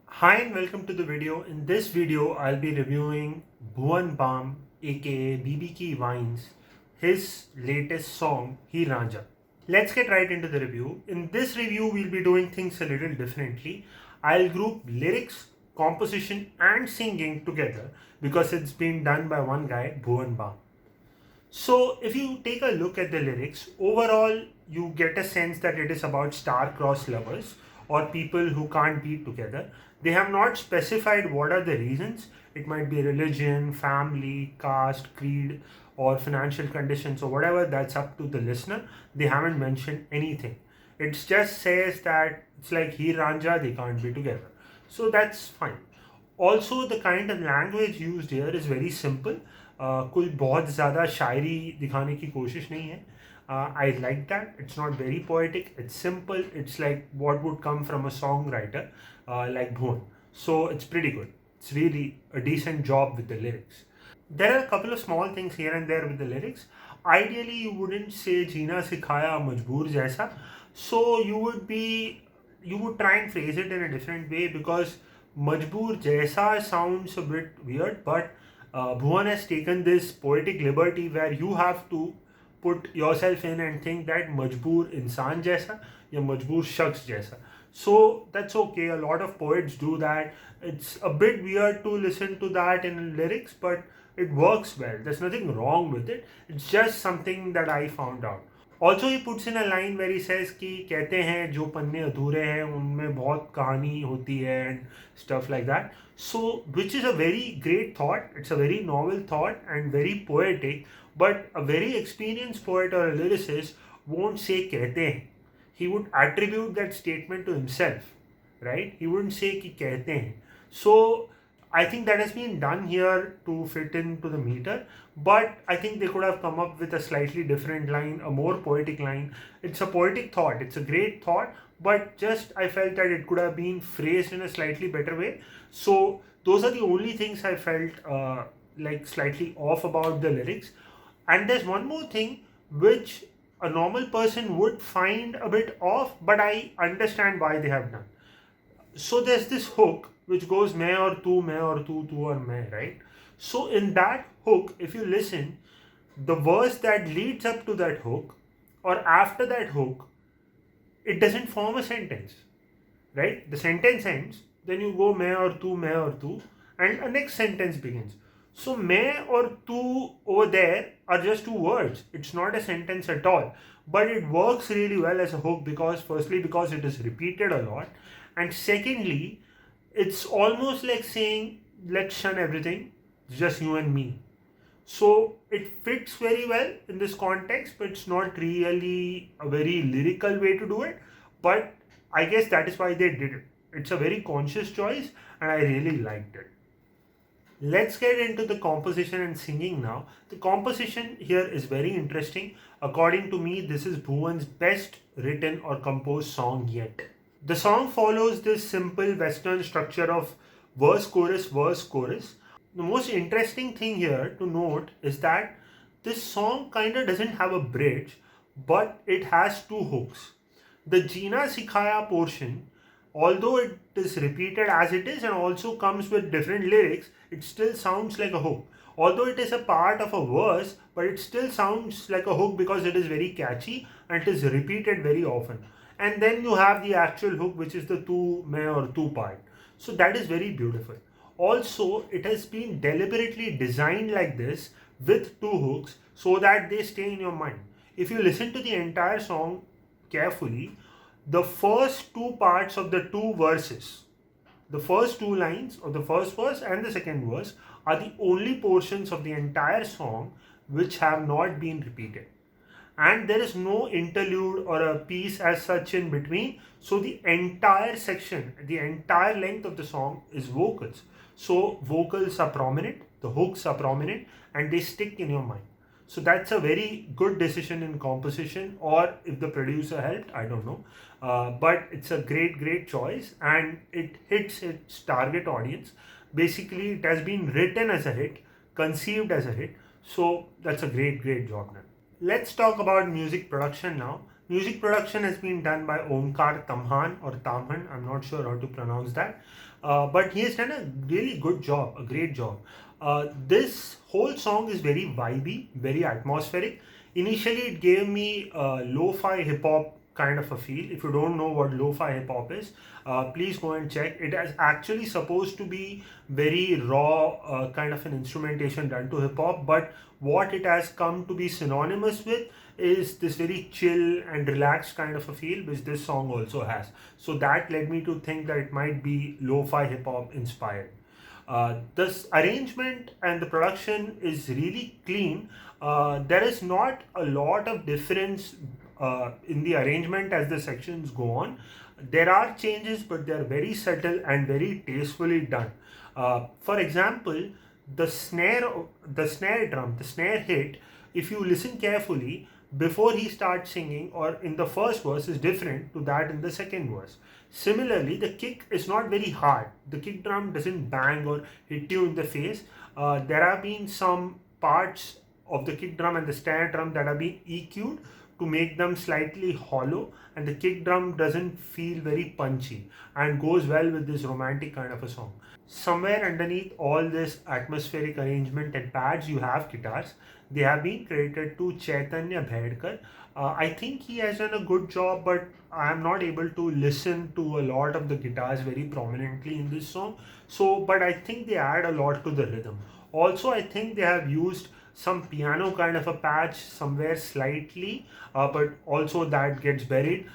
Hi and welcome to the video. In this video, I'll be reviewing Bhuvan Bam aka BBK Vines, his latest song Heer Ranjha. Let's get right into the review. In this review, we'll be doing things a little differently. I'll group lyrics, composition, and singing together because it's been done by one guy, Bhuvan Bam. So, if you take a look at the lyrics, overall you get a sense that it is about star-crossed lovers or people who can't be together. They have not specified what are the reasons. It might be religion, family, caste, creed, or financial conditions, or whatever. That's up to the listener. They haven't mentioned anything. It just says that it's like Heer Ranjha, they can't be together. So that's fine. Also, the kind of language used here is very simple. कोई बहुत ज़्यादा शायरी दिखाने की कोशिश नहीं है. I like that. It's not very poetic. It's simple. It's like what would come from a songwriter like Bhuvan. So it's pretty good. It's really a decent job with the lyrics. There are a couple of small things here and there with the lyrics. Ideally, you wouldn't say जीना सिखाया मजबूर जैसा. So you would try and phrase it in a different way because Majboor Jaisa sounds a bit weird, but Bhuvan has taken this poetic liberty where you have to put yourself in and think that Majboor Insan Jaisa या Majboor Shakhs Jaisa. So that's okay. A lot of poets do that. It's a bit weird to listen to that in lyrics, but it works well. There's nothing wrong with it. It's just something that I found out. Also he puts in a line where he says कि कहते हैं जो पन्ने अधूरे हैं उनमें बहुत कहानी होती है and stuff like that. So which is a very great thought. It's a very novel thought and very poetic, but a very experience poet और लिरिसिस्ट वोंट से कहते हैं. He would attribute that statement to himself, right? He wouldn't say कि कहते हैं. सो I think that has been done here to fit into the meter, but I think they could have come up with a slightly different line, a more poetic line. It's a poetic thought, it's a great thought, but just I felt that it could have been phrased in a slightly better way. So those are the only things I felt like slightly off about the lyrics. And there's one more thing which a normal person would find a bit off, but I understand why they have done. So there's this hook which goes मैं और तू और मैं, right? So in that hook, if you listen, the verse that leads up to that hook or after that hook, it doesn't form a sentence, right? The sentence ends, then you go मैं और तू, and a next sentence begins. So मैं और तू over there are just two words. It's not a sentence at all. But it works really well as a hook because firstly because it is repeated a lot, and secondly it's almost like saying let's shun everything, just you and me. So it fits very well in this context, but it's not really a very lyrical way to do it. But I guess that is why they did it. It's a very conscious choice and I really liked it. Let's get into the composition and singing now. The composition here is very interesting. According to me, this is Bhuvan's best written or composed song yet. The song follows this simple Western structure of verse, chorus, verse, chorus. The most interesting thing here to note is that this song kind of doesn't have a bridge, but it has two hooks. The Jeena Sikhaya portion, although it is repeated as it is and also comes with different lyrics, it still sounds like a hook. Although it is a part of a verse, but it still sounds like a hook because it is very catchy and it is repeated very often. And then you have the actual hook, which is the tu, mein or tu part. So that is very beautiful. Also, it has been deliberately designed like this with two hooks so that they stay in your mind. If you listen to the entire song carefully, the first two parts of the two verses, the first two lines of the first verse and the second verse, are the only portions of the entire song which have not been repeated. And there is no interlude or a piece as such in between. So the entire section, the entire length of the song is vocals. So vocals are prominent, the hooks are prominent, and they stick in your mind. So that's a very good decision in composition, or if the producer helped, I don't know. But it's a great choice and it hits its target audience. Basically, it has been written as a hit, conceived as a hit. So that's a great job done. Let's talk about music production now. Music production has been done by Omkar Tamhan or Tamhan, I'm not sure how to pronounce that. But he has done a really good job, a great job. This whole song is very vibey, very atmospheric. Initially, it gave me lo-fi hip hop kind of a feel. If you don't know what lo-fi hip hop is, please go and check. It is actually supposed to be very raw kind of an instrumentation done to hip hop, but what it has come to be synonymous with is this very chill and relaxed kind of a feel, which this song also has. So that led me to think that it might be lo-fi hip hop inspired. This arrangement and the production is really clean. There is not a lot of difference in the arrangement as the sections go on. There are changes, but they are very subtle and very tastefully done. For example, the snare, the snare hit, if you listen carefully, before he starts singing or in the first verse is different to that in the second verse. Similarly, the kick is not very hard. The kick drum doesn't bang or hit you in the face. There have been some parts of the kick drum and the snare drum that have been EQ'd to make them slightly hollow, and the kick drum doesn't feel very punchy and goes well with this romantic kind of a song. Somewhere underneath all this atmospheric arrangement and pads, you have guitars. They have been credited to Chaitanya Bhaidkar. I think he has done a good job, but I am not able to listen to a lot of the guitars very prominently in this song. So, but I think they add a lot to the rhythm. Also, I think they have used some piano kind of a patch somewhere slightly, but also that gets buried.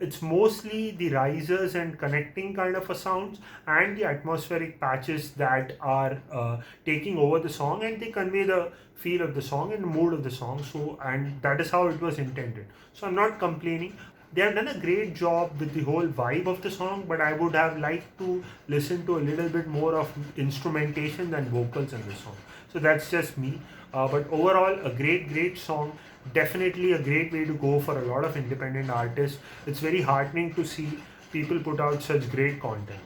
It's mostly the risers and connecting kind of a sounds and the atmospheric patches that are taking over the song, and they convey the feel of the song and the mood of the song. So, and that is how it was intended. So I'm not complaining. They have done a great job with the whole vibe of the song, but I would have liked to listen to a little bit more of instrumentation than vocals in the song. So that's just me. But overall, a great song. Definitely a great way to go for a lot of independent artists. It's very heartening to see people put out such great content.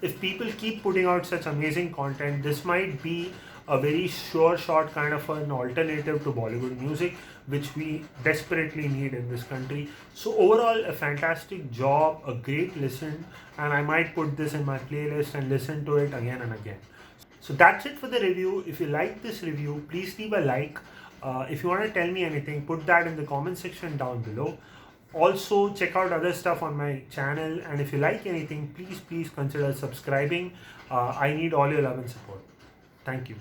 If people keep putting out such amazing content, this might be a very sure shot kind of an alternative to Bollywood music, which we desperately need in this country. So overall, a fantastic job, a great listen, and I might put this in my playlist and listen to it again and again. So that's it for the review. If you like this review, please leave a like. If you want to tell me anything, put that in the comment section down below. Also, check out other stuff on my channel, and if you like anything, please consider subscribing. I need all your love and support. Thank you.